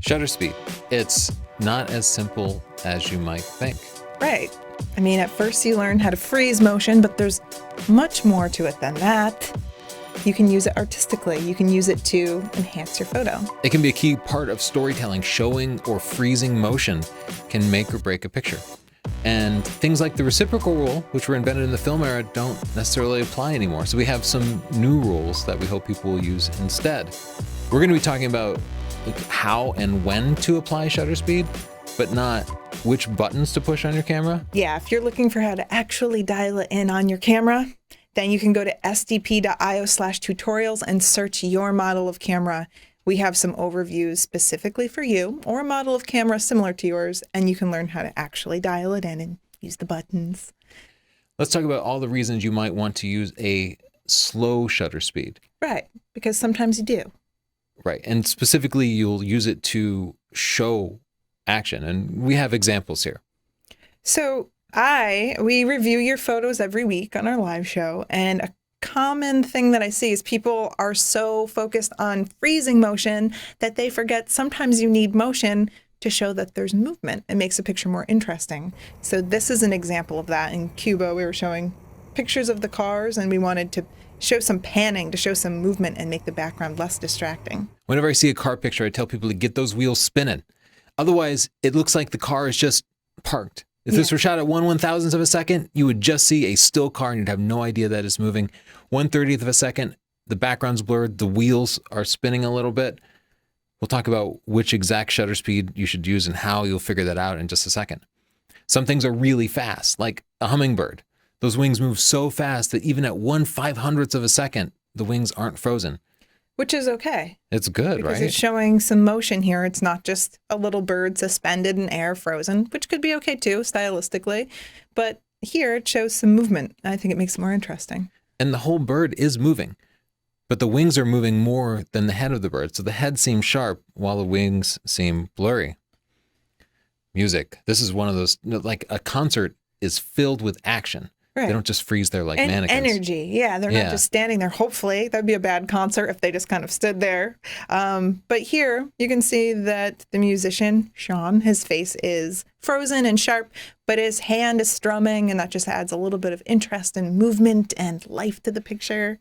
Shutter speed. It's not as simple as you might think. Right. I mean, at first you learn how to freeze motion, but there's much more to it than that. You can use it artistically. You can use it to enhance your photo. It can be a key part of storytelling. Showing or freezing motion can make or break a picture. And things like the reciprocal rule, which were invented in the film era, don't necessarily apply anymore. So we have some new rules that we hope people will use instead. We're going to be talking about how and when to apply shutter speed, but not which buttons to push on your camera. Yeah, if you're looking for how to actually dial it in on your camera, then you can go to sdp.io/tutorials and search your model of camera. We have some overviews specifically for you or a model of camera similar to yours, and you can learn how to actually dial it in and use the buttons. Let's talk about all the reasons you might want to use a slow shutter speed. Right, because sometimes you do. Right, and specifically you'll use it to show action, and we have examples here. So we review your photos every week on our live show, and a common thing that I see is people are so focused on freezing motion that they forget sometimes you need motion to show that there's movement. It makes a picture more interesting. So this is an example of that. In Cuba, we were showing pictures of the cars, and we wanted to show some panning to show some movement and make the background less distracting. Whenever I see a car picture, I tell people to get those wheels spinning. Otherwise, it looks like the car is just parked. If this were shot at 1/1000th of a second, you would just see a still car and you'd have no idea that it's moving. 1/30th of a second, the background's blurred, the wheels are spinning a little bit. We'll talk about which exact shutter speed you should use and how you'll figure that out in just a second. Some things are really fast, like a hummingbird. Those wings move so fast that even at 1/500th of a second, the wings aren't frozen. Which is okay. It's good, because right? It's showing some motion here. It's not just a little bird suspended in air frozen, which could be okay too, stylistically. But here it shows some movement. I think it makes it more interesting. And the whole bird is moving, but the wings are moving more than the head of the bird. So the head seems sharp while the wings seem blurry. Music. This is one of those, like a concert is filled with action. Right. They don't just freeze there like and mannequins. Energy. Yeah, they're not just standing there. Hopefully, that'd be a bad concert if they just kind of stood there. But here you can see that the musician, Sean, his face is frozen and sharp, but his hand is strumming, and that just adds a little bit of interest and movement and life to the picture.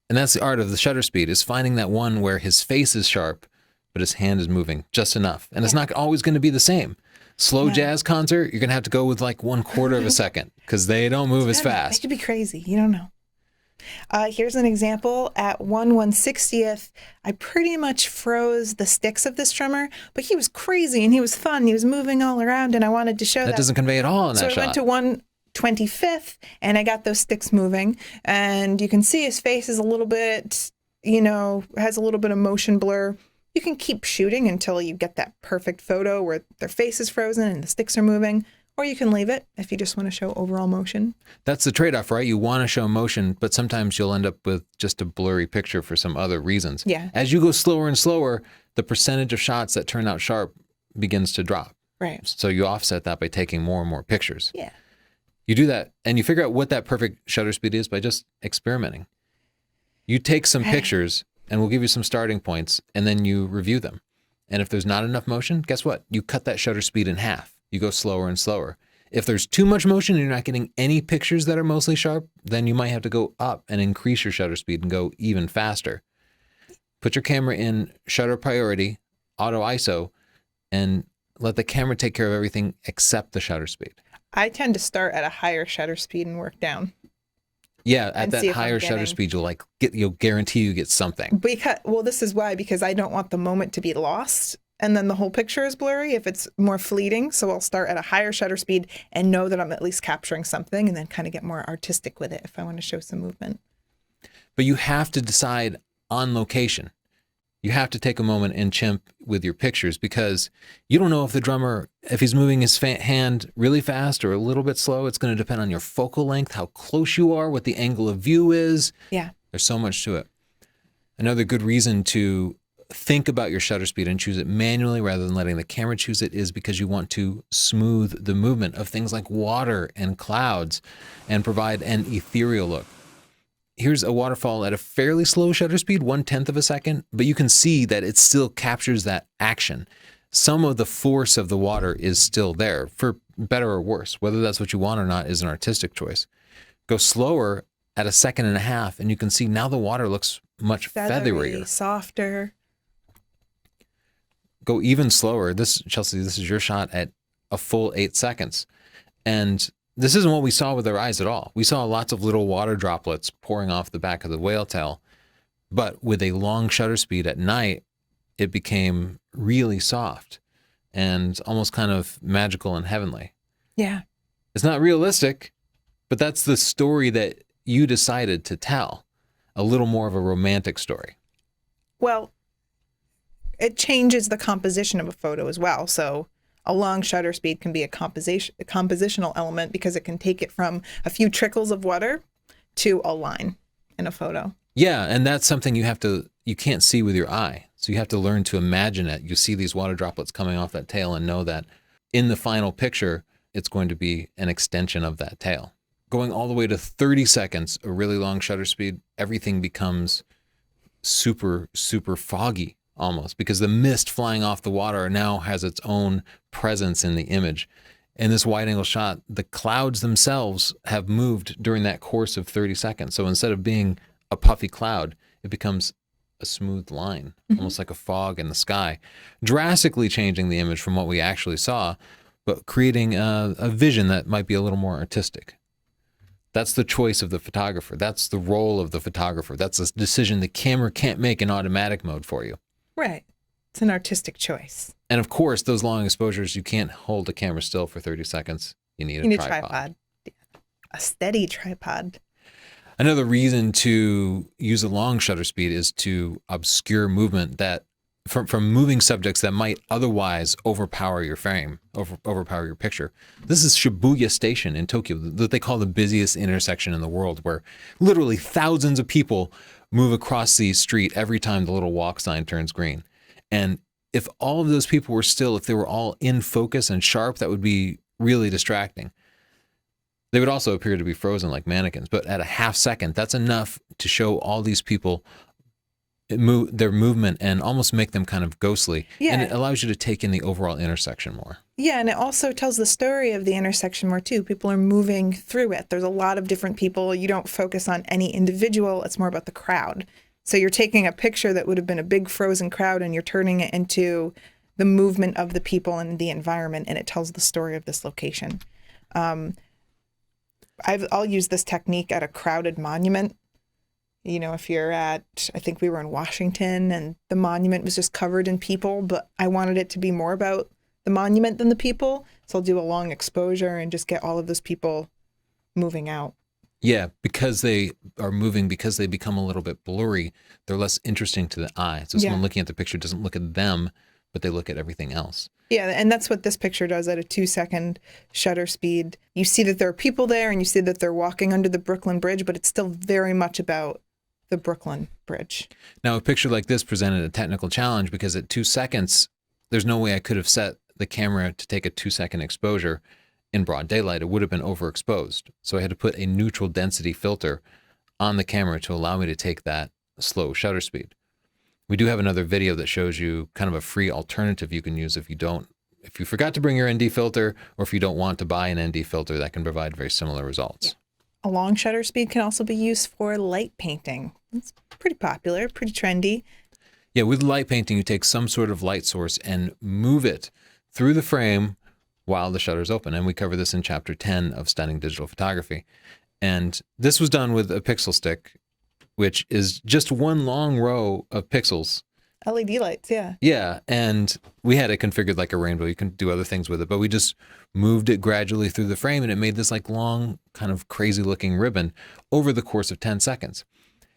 And that's the art of the shutter speed, is finding that one where his face is sharp, but his hand is moving just enough. And it's not always going to be the same. Slow jazz concert, you're going to have to go with like 1/4 of a second because they don't move as fast. It could be crazy. You don't know. Here's an example. At 1/160th, I pretty much froze the sticks of this drummer, but he was crazy and he was fun. He was moving all around, and I wanted to show that. That doesn't convey at all in that shot. So I went to 1/25th, and I got those sticks moving, and you can see his face is a little bit, has a little bit of motion blur. You can keep shooting until you get that perfect photo where their face is frozen and the sticks are moving, or you can leave it if you just want to show overall motion. That's the trade-off, right? You want to show motion, but sometimes you'll end up with just a blurry picture for some other reasons. Yeah. As you go slower and slower, the percentage of shots that turn out sharp begins to drop. Right. So you offset that by taking more and more pictures. Yeah. You do that, and you figure out what that perfect shutter speed is by just experimenting. You take some pictures, and we'll give you some starting points, and then you review them. And if there's not enough motion, guess what? You cut that shutter speed in half. You go slower and slower. If there's too much motion and you're not getting any pictures that are mostly sharp, then you might have to go up and increase your shutter speed and go even faster. Put your camera in shutter priority, auto ISO, and let the camera take care of everything except the shutter speed. I tend to start at a higher shutter speed and work down. Yeah, at that higher shutter speed, you'll guarantee you get something. This is why, because I don't want the moment to be lost and then the whole picture is blurry if it's more fleeting. So I'll start at a higher shutter speed and know that I'm at least capturing something, and then kind of get more artistic with it if I want to show some movement. But you have to decide on location. You have to take a moment and chimp with your pictures, because you don't know if the drummer, if he's moving his hand really fast or a little bit slow. It's going to depend on your focal length, how close you are, what the angle of view is. Yeah. There's so much to it. Another good reason to think about your shutter speed and choose it manually rather than letting the camera choose it is because you want to smooth the movement of things like water and clouds and provide an ethereal look. Here's a waterfall at a fairly slow shutter speed, 1/10 of a second, but you can see that it still captures that action. some of the force of the water is still there, for better or worse. Whether that's what you want or not is an artistic choice. Go slower at 1.5 seconds, and you can see now the water looks much featherier. Softer. Go even slower. Chelsea, this is your shot at a full 8 seconds. And this isn't what we saw with our eyes at all. We saw lots of little water droplets pouring off the back of the whale tail. But with a long shutter speed at night, it became really soft and almost kind of magical and heavenly. Yeah. It's not realistic, but that's the story that you decided to tell. A little more of a romantic story. Well, it changes the composition of a photo as well. So a long shutter speed can be a compositional element because it can take it from a few trickles of water to a line in a photo. Yeah, and that's something you can't see with your eye. So you have to learn to imagine it. You see these water droplets coming off that tail and know that in the final picture, it's going to be an extension of that tail. Going all the way to 30 seconds, a really long shutter speed, everything becomes super, super foggy almost, because the mist flying off the water now has its own presence in the image. In this wide angle shot, the clouds themselves have moved during that course of 30 seconds. So instead of being a puffy cloud, it becomes a smooth line, almost like a fog in the sky, drastically changing the image from what we actually saw, but creating a vision that might be a little more artistic. That's the choice of the photographer. That's the role of the photographer. That's a decision the camera can't make in automatic mode for you. Right. It's an artistic choice. And of course, those long exposures, you can't hold a camera still for 30 seconds. You need a tripod. A steady tripod. Another reason to use a long shutter speed is to obscure movement that from moving subjects that might otherwise overpower your frame, overpower your picture. This is Shibuya Station in Tokyo, that they call the busiest intersection in the world, where literally thousands of people move across the street every time the little walk sign turns green. And if all of those people were still, if they were all in focus and sharp, that would be really distracting. They would also appear to be frozen like mannequins, but at a 1/2 second, that's enough to show all these people their movement and almost make them kind of ghostly. Yeah. And it allows you to take in the overall intersection more. Yeah, and it also tells the story of the intersection more too. People are moving through it. There's a lot of different people. You don't focus on any individual. It's more about the crowd. So you're taking a picture that would have been a big frozen crowd and you're turning it into the movement of the people and the environment, and it tells the story of this location. I'll use this technique at a crowded monument. You know, if you're at, I think we were in Washington and the monument was just covered in people, but I wanted it to be more about the monument than the people. So I'll do a long exposure and just get all of those people moving out. Yeah, because they are moving, because they become a little bit blurry, they're less interesting to the eye. So someone looking at the picture doesn't look at them, but they look at everything else. Yeah, and that's what this picture does at a 2-second shutter speed. You see that there are people there and you see that they're walking under the Brooklyn Bridge, but it's still very much about the Brooklyn Bridge. Now, a picture like this presented a technical challenge because at 2 seconds, there's no way I could have set the camera to take a 2-second exposure in broad daylight. It would have been overexposed. So I had to put a neutral density filter on the camera to allow me to take that slow shutter speed. We do have another video that shows you kind of a free alternative you can use if you forgot to bring your ND filter, or if you don't want to buy an ND filter that can provide very similar results. Yeah. A long shutter speed can also be used for light painting. It's pretty popular, pretty trendy. Yeah, with light painting, you take some sort of light source and move it through the frame while the shutter is open. And we cover this in chapter 10 of Stunning Digital Photography. And this was done with a pixel stick, which is just one long row of pixels. LED lights, yeah. Yeah, and we had it configured like a rainbow. You can do other things with it, but we just moved it gradually through the frame, and it made this like long, kind of crazy looking ribbon over the course of 10 seconds.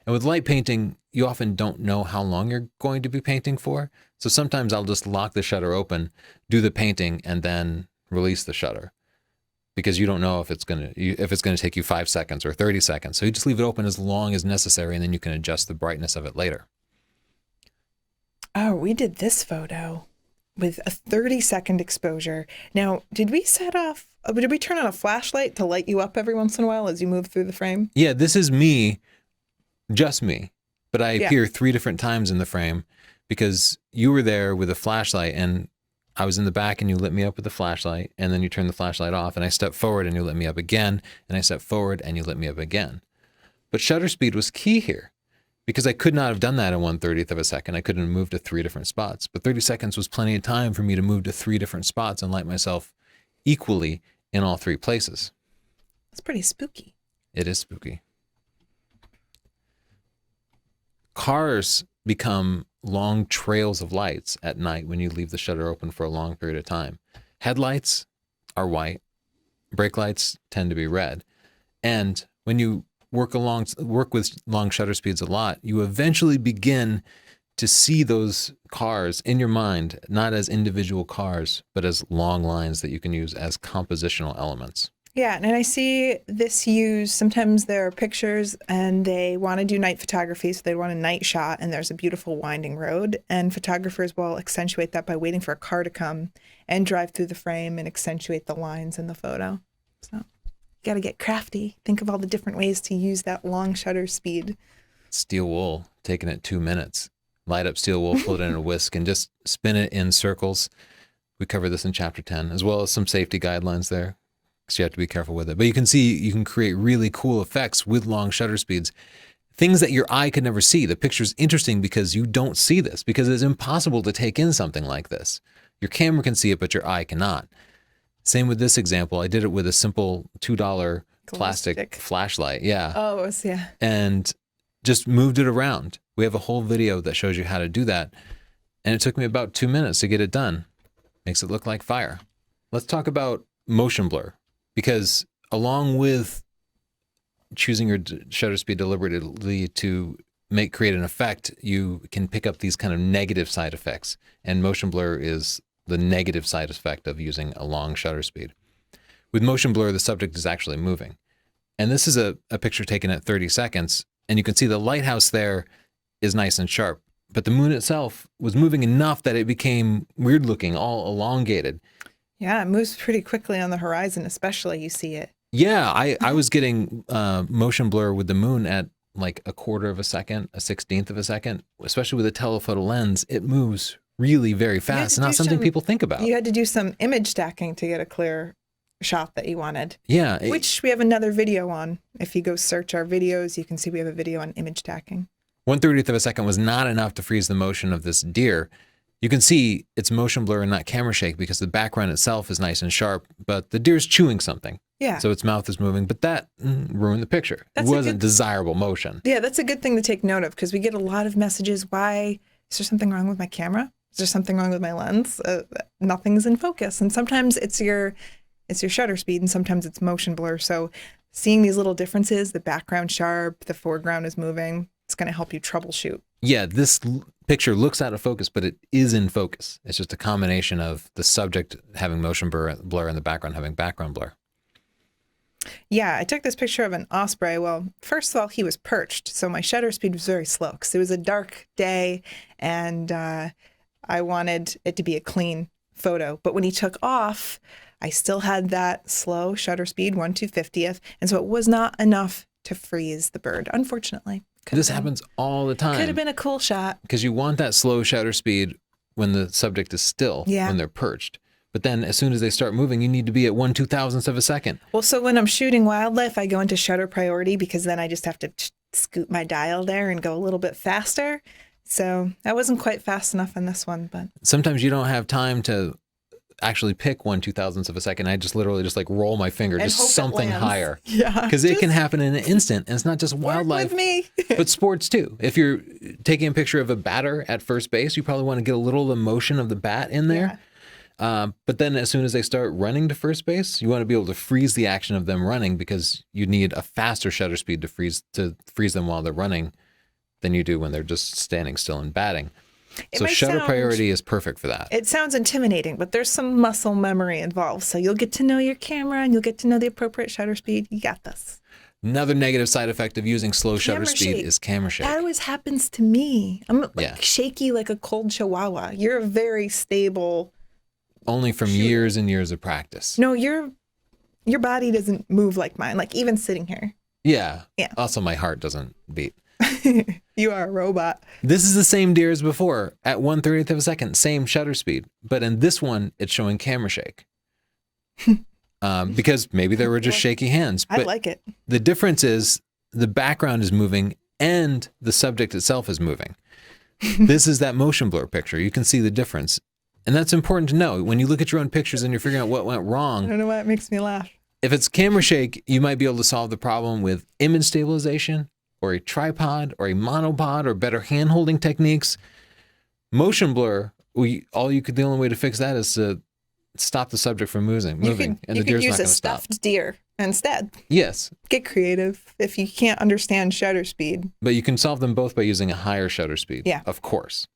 And with light painting, you often don't know how long you're going to be painting for. So sometimes I'll just lock the shutter open, do the painting, and then release the shutter, because you don't know if it's going to take you 5 seconds or 30 seconds. So you just leave it open as long as necessary, and then you can adjust the brightness of it later. Oh, we did this photo with a 30-second exposure. Now, did we turn on a flashlight to light you up every once in a while as you move through the frame? Yeah, this is me, just me, but I appear 3 different times in the frame because you were there with a flashlight, and I was in the back and you lit me up with the flashlight, and then you turned the flashlight off, and I stepped forward and you lit me up again, and I stepped forward and you lit me up again. But shutter speed was key here because I could not have done that in 1/30th of a second. I couldn't have moved to 3 different spots, but 30 seconds was plenty of time for me to move to 3 different spots and light myself equally in all 3 places. It's pretty spooky. It is spooky. Cars become long trails of lights at night when you leave the shutter open for a long period of time. Headlights are white. Brake lights tend to be red. And when you work with long shutter speeds a lot, you eventually begin to see those cars in your mind, not as individual cars, but as long lines that you can use as compositional elements. Yeah, and I see this used, sometimes there are pictures and they want to do night photography, so they want a night shot and there's a beautiful winding road, and photographers will accentuate that by waiting for a car to come and drive through the frame and accentuate the lines in the photo. So you got to get crafty. Think of all the different ways to use that long shutter speed. Steel wool, taking it 2 minutes. Light up steel wool, put it in a whisk, and just spin it in circles. We cover this in chapter 10, as well as some safety guidelines there, because you have to be careful with it. But you can see you can create really cool effects with long shutter speeds, things that your eye could never see. The picture's interesting because you don't see this, because it's impossible to take in something like this. Your camera can see it, but your eye cannot. Same with this example. I did it with a simple $2 plastic stick. flashlight. Yeah. Oh, it was, yeah. And just moved it around. We have a whole video that shows you how to do that. And it took me about 2 minutes to get it done. Makes it look like fire. Let's talk about motion blur, because along with choosing your shutter speed deliberately to create an effect, you can pick up these kind of negative side effects. And motion blur is the negative side effect of using a long shutter speed. With motion blur, the subject is actually moving. And this is a picture taken at 30 seconds. And you can see the lighthouse there is nice and sharp, but the moon itself was moving enough that it became weird looking, all elongated. Yeah, it moves pretty quickly on the horizon, especially you see it. Yeah, I was getting motion blur with the moon at like 1/4 of a second, 1/16th of a second, especially with a telephoto lens. It moves really very fast. It's not something people think about. You had to do some image stacking to get a clear shot that you wanted. Yeah. Which we have another video on. If you go search our videos, you can see we have a video on image stacking. 1/30th of a second was not enough to freeze the motion of this deer. You can see it's motion blur and not camera shake because the background itself is nice and sharp, but the deer's chewing something. Yeah. So its mouth is moving, but that ruined the picture. It wasn't desirable motion. Yeah, that's a good thing to take note of, because we get a lot of messages. Why? Is there something wrong with my camera? Is there something wrong with my lens? Nothing's in focus. And sometimes it's your shutter speed, and sometimes it's motion blur. So seeing these little differences, the background sharp, the foreground is moving, it's going to help you troubleshoot. Yeah, this picture looks out of focus, but it is in focus. It's just a combination of the subject having motion blur and the background having background blur. Yeah, I took this picture of an osprey. Well, first of all, he was perched, so my shutter speed was very slow because it was a dark day, and I wanted it to be a clean photo. But when he took off, I still had that slow shutter speed, 1/250th, and so it was not enough to freeze the bird, unfortunately. This happens all the time. Could have been a cool shot. Because you want that slow shutter speed when the subject is still, when they're perched. But then as soon as they start moving, you need to be at 1/2000th of a second. Well, so when I'm shooting wildlife, I go into shutter priority because then I just have to scoot my dial there and go a little bit faster. So I wasn't quite fast enough in this one, but sometimes you don't have time to actually pick 1/2000th of a second. I just literally just like roll my finger, and just something higher. Yeah. Because it can happen in an instant. And it's not just wildlife, with me. but sports too. If you're taking a picture of a batter at first base, you probably want to get a little of the motion of the bat in there. Yeah. But then as soon as they start running to first base, you want to be able to freeze the action of them running, because you need a faster shutter speed to freeze them while they're running than you do when they're just standing still and batting. So shutter priority is perfect for that. It sounds intimidating, but there's some muscle memory involved. So you'll get to know your camera and you'll get to know the appropriate shutter speed. You got this. Another negative side effect of using slow shutter speed is camera shake. That always happens to me. I'm shaky like a cold chihuahua. You're a very stable. Only from years and years of practice. No, your body doesn't move like mine, like even sitting here. Yeah. Also, my heart doesn't beat. You are a robot. This is the same deer as before at 1/30th of a second, same shutter speed. But in this one, it's showing camera shake. Because maybe there were just shaky hands. I But like it. the difference is the background is moving and the subject itself is moving. This is that motion blur picture. You can see the difference. And that's important to know. When you look at your own pictures and you're figuring out what went I wrong, don't know why it makes me laugh. if it's camera shake, you might be able to solve the problem with image stabilization or a tripod or a monopod or better hand holding techniques. Motion blur, the only way to fix that is to stop the subject from moving, You and could the deer's use not a going to stop. stuffed deer instead. Yes, Get creative if you can't understand shutter speed. but you can solve them both by using a higher shutter speed. Yeah. Of course.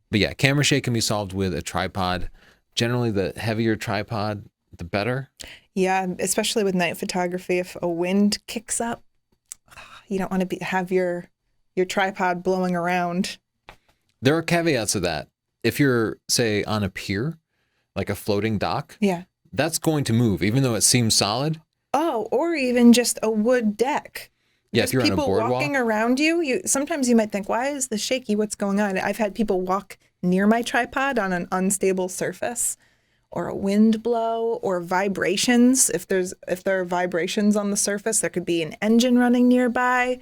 But yeah, camera shake can be solved with a tripod. Generally, the heavier tripod, the better. Yeah, especially with night photography, if a wind kicks up, you don't want to have your tripod blowing around. There are caveats to that. If you're, say, on a pier, like a floating dock, Yeah. that's going to move, even though it seems solid. Oh, or even just a wood deck. Yeah, Just if you're on a people boardwalk. walking around you, sometimes you might think, why is this shaky? What's going on? I've had people walk near my tripod on an unstable surface, or a wind blow, or vibrations. If there are vibrations on the surface, there could be an engine running nearby.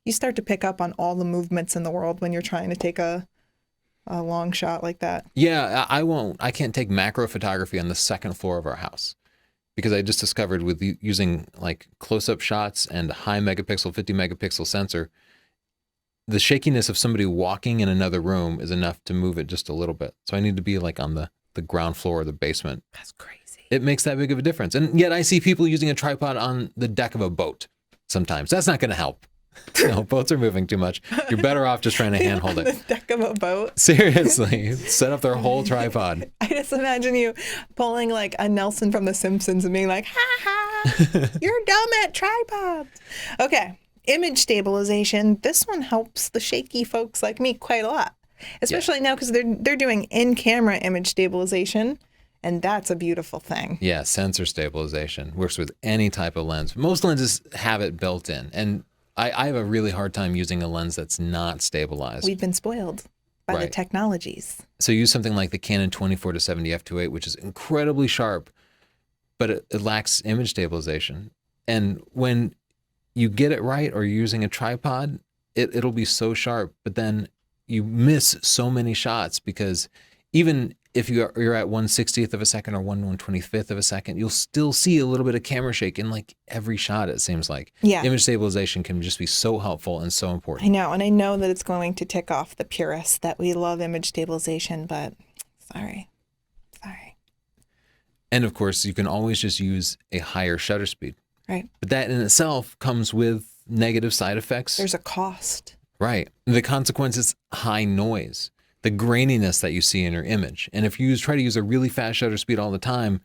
You start to pick up on all the movements in the world when you're trying to take a long shot like that. Yeah, I can't take macro photography on the second floor of our house because I just discovered with using like close-up shots and high megapixel, 50 megapixel sensor, the shakiness of somebody walking in another room is enough to move it just a little bit. So I need to be like on the ground floor of the basement. That's crazy. It makes that big of a difference. And yet I see people using a tripod on the deck of a boat sometimes. That's not going to help. No, boats are moving too much. You're better off just trying to handhold On it. the deck of a boat. Seriously, set up their whole tripod. I just imagine you pulling like a Nelson from The Simpsons and being like, ha ha, you're dumb at tripods. Okay, image stabilization. This one helps the shaky folks like me quite a lot, especially now because they're doing in-camera image stabilization, and that's a beautiful thing. Yeah, sensor stabilization works with any type of lens. Most lenses have it built in, and I have a really hard time using a lens that's not stabilized. We've been spoiled by the Right. technologies. So use something like the Canon 24-70 f2.8, which is incredibly sharp, but it lacks image stabilization. And when you get it right or you're using a tripod, it'll be so sharp, but then you miss so many shots because even if you're at 1/60th of a second or 1/125th of a second, you'll still see a little bit of camera shake in like every shot, it seems like. Yeah. Image stabilization can just be so helpful and so I important. know, and I know that it's going to tick off the purists that we love image stabilization, but sorry. And of course, you can always just use a higher shutter speed. Right. But that in itself comes with negative side effects. There's a cost. Right. The consequence is high noise, the graininess that you see in your image. And if you try to use a really fast shutter speed all the time,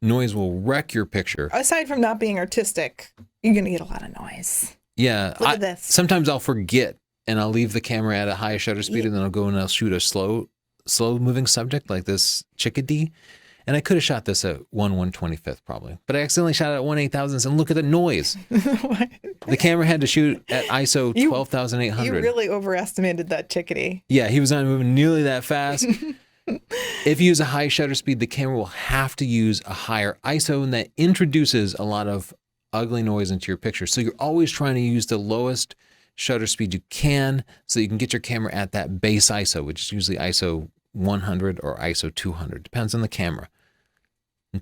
noise will wreck your picture. Aside from not being artistic, you're going to get a lot of noise. Yeah. Look at this. Sometimes I'll forget and I'll leave the camera at a high shutter speed and then I'll go and I'll shoot a slow moving subject like this chickadee. And I could have shot this at 1/125th probably, but I accidentally shot it at 1/8000th and look at the noise. The camera had to shoot at ISO You 12,800. You really overestimated that chickadee. Yeah, he was not moving nearly that fast. If you use a high shutter speed, the camera will have to use a higher ISO, and that introduces a lot of ugly noise into your picture. So you're always trying to use the lowest shutter speed you can so that you can get your camera at that base ISO, which is usually ISO 100 or ISO 200. Depends on the camera,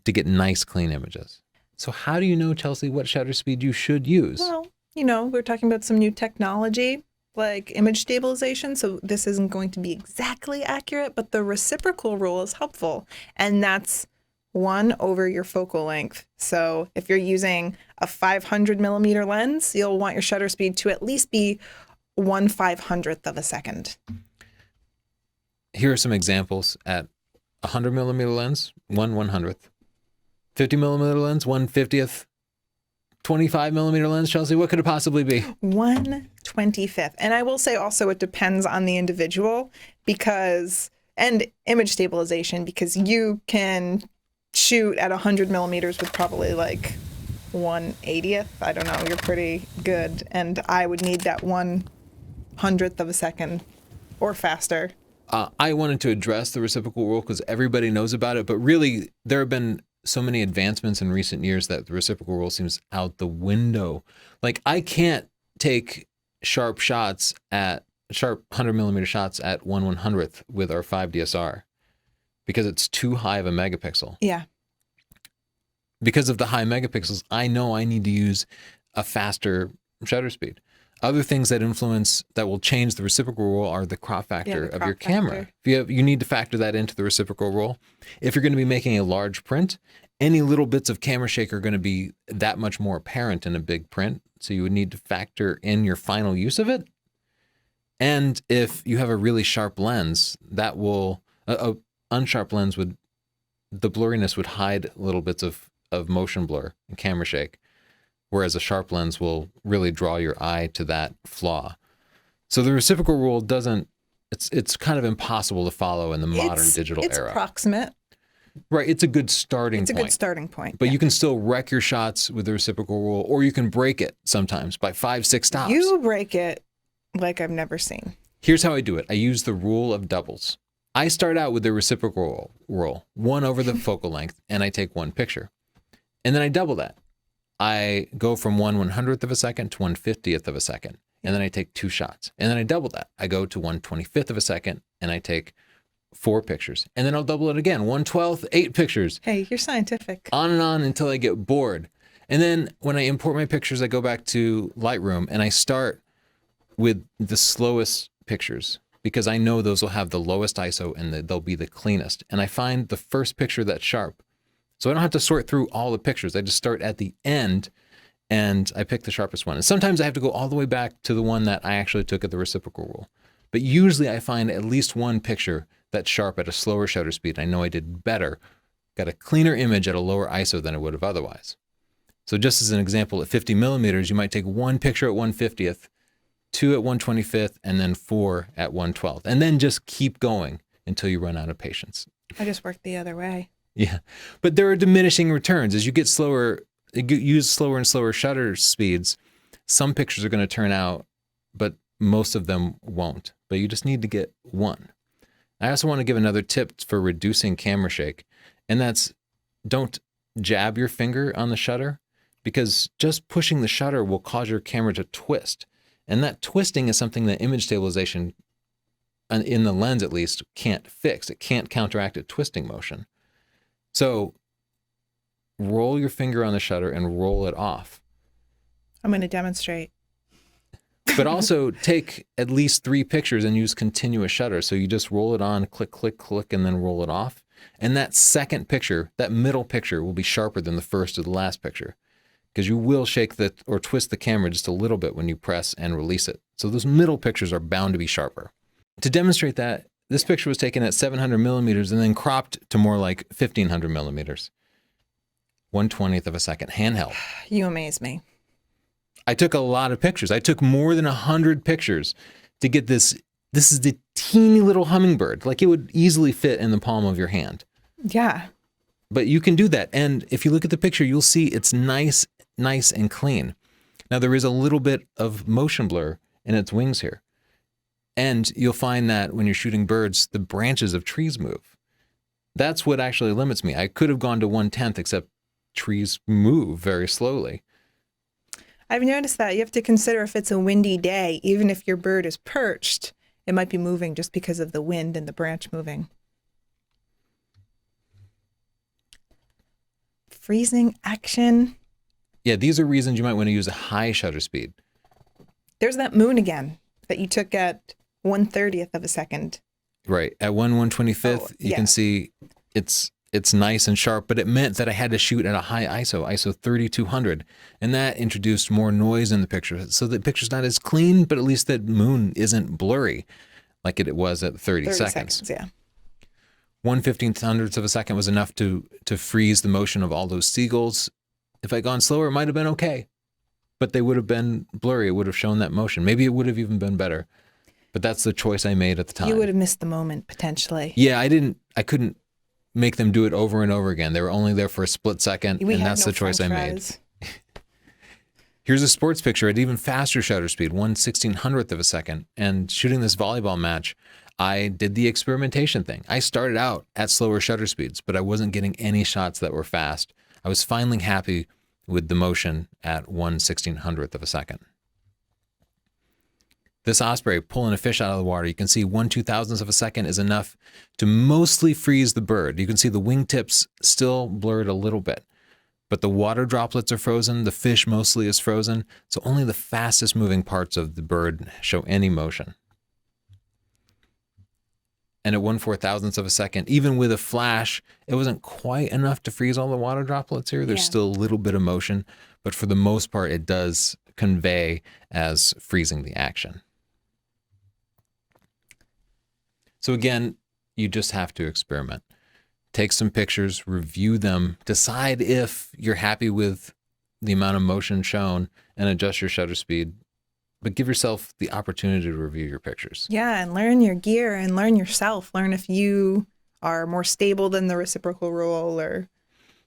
to get nice, clean images. So how do you know, Chelsea, what shutter speed you should use? Well, we're talking about some new technology like image stabilization. So this isn't going to be exactly accurate, but the reciprocal rule is helpful. And that's 1 over your focal length. So if you're using a 500 millimeter lens, you'll want your shutter speed to at least be 1/500th of a second. Here are some examples at 100 millimeter lens, 1/100th. 50 millimeter lens, 1/50th. 25 millimeter lens, Chelsea, what could it possibly be? 1/25th. And I will say also it depends on the individual and image stabilization, because you can shoot at 100 millimeters with probably like 1/80th. I don't know. You're pretty good. And I would need that 1/100th of a second or faster. I wanted to address the reciprocal rule because everybody knows about it, but really there have been so many advancements in recent years that the reciprocal rule seems out the window. Like I can't take sharp 100 millimeter shots at 1/100th with our 5 DSR because it's too high of a megapixel. Yeah. Because of the high megapixels, I know I need to use a faster shutter speed. Other things that will change the reciprocal rule are the crop factor of your camera. You need to factor that into the reciprocal rule. If you're going to be making a large print, any little bits of camera shake are going to be that much more apparent in a big print. So you would need to factor in your final use of it. And if you have a really sharp lens, that will, a unsharp lens the blurriness would hide little bits of motion blur and camera shake, whereas a sharp lens will really draw your eye to that flaw. So the reciprocal rule it's kind of impossible to follow in the modern digital era. It's approximate. Right. It's a good starting point. It's a good starting point. But you can still wreck your shots with the reciprocal rule, or you can break it sometimes by 5-6 stops. You break it like I've never seen. Here's how I do it. I use the rule of doubles. I start out with the reciprocal rule, 1 over the focal length, and I take 1 picture. And then I double that. I go from 1/100th of a second to 1/50th of a second. And then I take 2 shots. And then I double that. I go to 1/25th of a second and I take 4 pictures. And then I'll double it again. 1/12th, 8 pictures. Hey, you're scientific. On and on until I get bored. And then when I import my pictures, I go back to Lightroom and I start with the slowest pictures because I know those will have the lowest ISO and they'll be the cleanest. And I find the first picture that's sharp. So I don't have to sort through all the pictures. I just start at the end and I pick the sharpest one. And sometimes I have to go all the way back to the one that I actually took at the reciprocal rule. But usually I find at least one picture that's sharp at a slower shutter speed. I know I did better, got a cleaner image at a lower ISO than I would have otherwise. So just as an example, at 50 millimeters, you might take 1 picture at 1/50th, 2 at 1/25th, and then 4 at 1/12th. And then just keep going until you run out of patience. I just worked the other way. Yeah, but there are diminishing returns. As you get slower, use slower and slower shutter speeds, some pictures are going to turn out, but most of them won't. But you just need to get 1. I also want to give another tip for reducing camera shake, and that's don't jab your finger on the shutter because just pushing the shutter will cause your camera to twist. And that twisting is something that image stabilization, in the lens at least, can't fix. It can't counteract a twisting motion. So roll your finger on the shutter and roll it off. I'm going to demonstrate. But also take at least 3 pictures and use continuous shutter. So you just roll it on, click, click, click, and then roll it off. And that second picture, that middle picture, will be sharper than the first or the last picture because you will shake or twist the camera just a little bit when you press and release it. So those middle pictures are bound to be sharper. To demonstrate that, this picture was taken at 700 millimeters and then cropped to more like 1500 millimeters. 1/20th of a second, handheld. You amaze me. I took a lot of pictures. I took more than 100 pictures to get this. This is the teeny little hummingbird. Like it would easily fit in the palm of your hand. Yeah. But you can do that. And if you look at the picture, you'll see it's nice and clean. Now there is a little bit of motion blur in its wings here. And you'll find that when you're shooting birds, the branches of trees move. That's what actually limits me. I could have gone to 1/10, except trees move very slowly. I've noticed that you have to consider if it's a windy day, even if your bird is perched, it might be moving just because of the wind and the branch moving. Freezing action. Yeah, these are reasons you might want to use a high shutter speed. There's that moon again that you took at 1/30th of a second. Right. At 1/125th, you can see it's nice and sharp, but it meant that I had to shoot at a high ISO 3200. And that introduced more noise in the picture. So the picture's not as clean, but at least that moon isn't blurry like it was at 30 seconds. Yeah. 1/1500th of a second was enough to freeze the motion of all those seagulls. If I'd gone slower, it might have been okay, but they would have been blurry. It would have shown that motion. Maybe it would have even been better, but that's the choice I made at the time. You would have missed the moment potentially. Yeah, I couldn't make them do it over and over again. They were only there for a split second, and that's the choice I made. Here's a sports picture at even faster shutter speed, 1/1600th of a second. And shooting this volleyball match, I did the experimentation thing. I started out at slower shutter speeds, but I wasn't getting any shots that were fast. I was finally happy with the motion at 1/1600th of a second. This osprey pulling a fish out of the water, you can see 1/2000th of a second is enough to mostly freeze the bird. You can see the wingtips still blurred a little bit, but the water droplets are frozen. The fish mostly is frozen. So only the fastest moving parts of the bird show any motion. And at 1/4000th of a second, even with a flash, it wasn't quite enough to freeze all the water droplets here. There's still a little bit of motion, but for the most part, it does convey as freezing the action. So again, you just have to experiment. Take some pictures, review them, decide if you're happy with the amount of motion shown, and adjust your shutter speed. But give yourself the opportunity to review your pictures. Yeah, and learn your gear and learn yourself. Learn if you are more stable than the reciprocal rule, or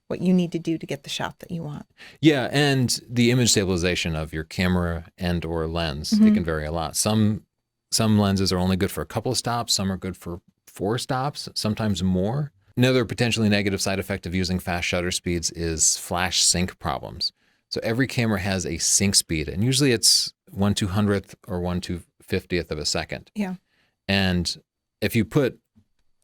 what you need to do to get the shot that you want. Yeah, and the image stabilization of your camera and or lens, it can vary a lot. Some lenses are only good for a couple of stops. Some are good for 4 stops, sometimes more. Another potentially negative side effect of using fast shutter speeds is flash sync problems. So every camera has a sync speed, and usually it's 1/200th or 1/250th of a second. Yeah. And if you put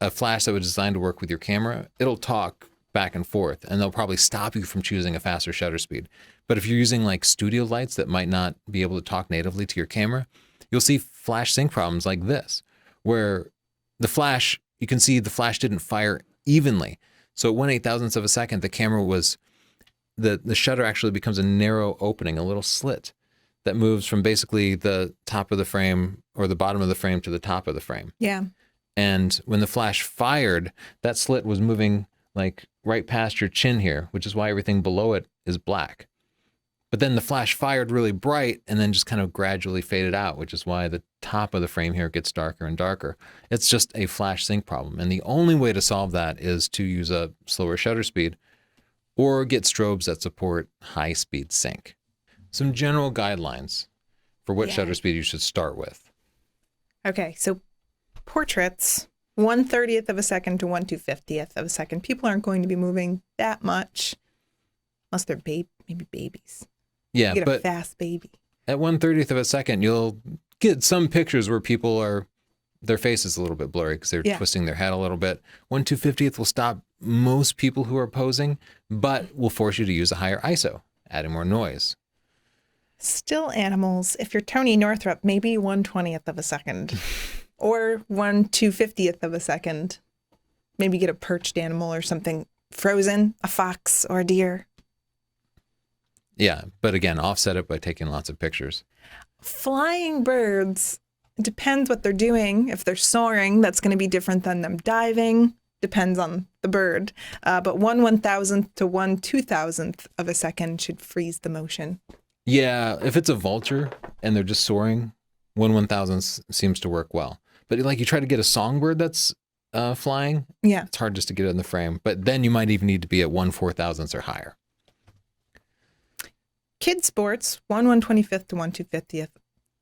a flash that was designed to work with your camera, it'll talk back and forth, and they'll probably stop you from choosing a faster shutter speed. But if you're using like studio lights that might not be able to talk natively to your camera, you'll see flash sync problems like this, where the flash, you can see the flash didn't fire evenly. So at 1/8000th of a second, the camera was, the shutter actually becomes a narrow opening, a little slit that moves from basically the top of the frame or the bottom of the frame to the top of the frame. Yeah. And when the flash fired, that slit was moving like right past your chin here, which is why everything below it is black. But then the flash fired really bright and then just kind of gradually faded out, which is why the top of the frame here gets darker and darker. It's just a flash sync problem. And the only way to solve that is to use a slower shutter speed or get strobes that support high speed sync. Some general guidelines for what shutter speed you should start with. Okay, so portraits, 1/30th of a second to 1/250th of a second. People aren't going to be moving that much unless they're maybe babies. Yeah, You get a but fast baby. at 1/30th of a second, you'll get some pictures where people are, their face is a little bit blurry because they're twisting their head a little bit. 1/250th will stop most people who are posing, but will force you to use a higher ISO, adding more noise. Still animals. If you're Tony Northrup, maybe 1/20th of a second or 1/250th of a second. Maybe get a perched animal or something frozen, a fox or a deer. Yeah, but again, offset it by taking lots of pictures. Flying birds, it depends what they're doing. If they're soaring, that's going to be different than them diving. Depends on the bird. But 1/1000th to 1/2000th of a second should freeze the motion. Yeah, if it's a vulture and they're just soaring, 1/1000th seems to work well. But like you try to get a songbird that's flying, Yeah. it's hard just to get it in the frame. But then you might even need to be at 1/4000th or higher. Kid sports, 1/125th to 1/250th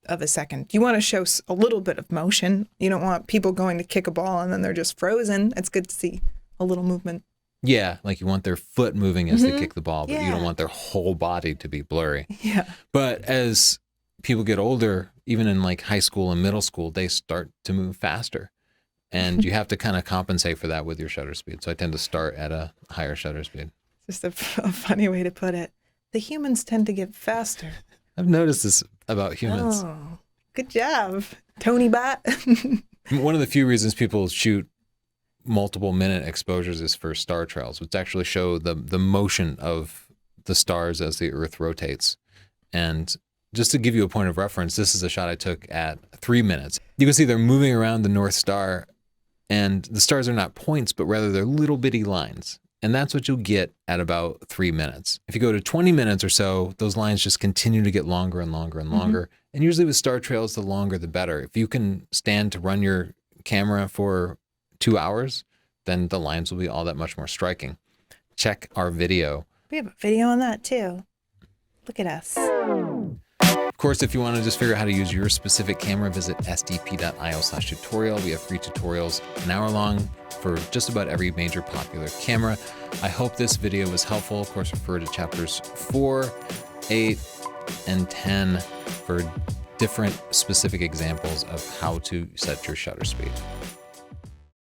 of a second. You want to show a little bit of motion. You don't want people going to kick a ball and then they're just frozen. It's good to see a little movement. Yeah, like you want their foot moving as they kick the ball, but you don't want their whole body to be blurry. Yeah. But as people get older, even in like high school and middle school, they start to move faster. And you have to kind of compensate for that with your shutter speed. So I tend to start at a higher shutter speed. Just a funny way to put it. The humans tend to get faster. I've noticed this about humans. Oh, good job, Tony Bot. One of the few reasons people shoot multiple minute exposures is for star trails, which actually show the motion of the stars as the Earth rotates. And just to give you a point of reference, this is a shot I took at 3 minutes. You can see they're moving around the North Star, and the stars are not points, but rather they're little bitty lines. And that's what you'll get at about 3 minutes. If you go to 20 minutes or so, those lines just continue to get longer and longer and longer. And usually with star trails, the longer the better. If you can stand to run your camera for 2 hours, then the lines will be all that much more striking. Check our video. We have a video on that too. Look at us. Of course, if you want to just figure out how to use your specific camera, visit sdp.io/tutorial. We have free tutorials, an hour long, for just about every major popular camera. I hope this video was helpful. Of course, refer to chapters 4, 8, and 10 for different specific examples of how to set your shutter speed.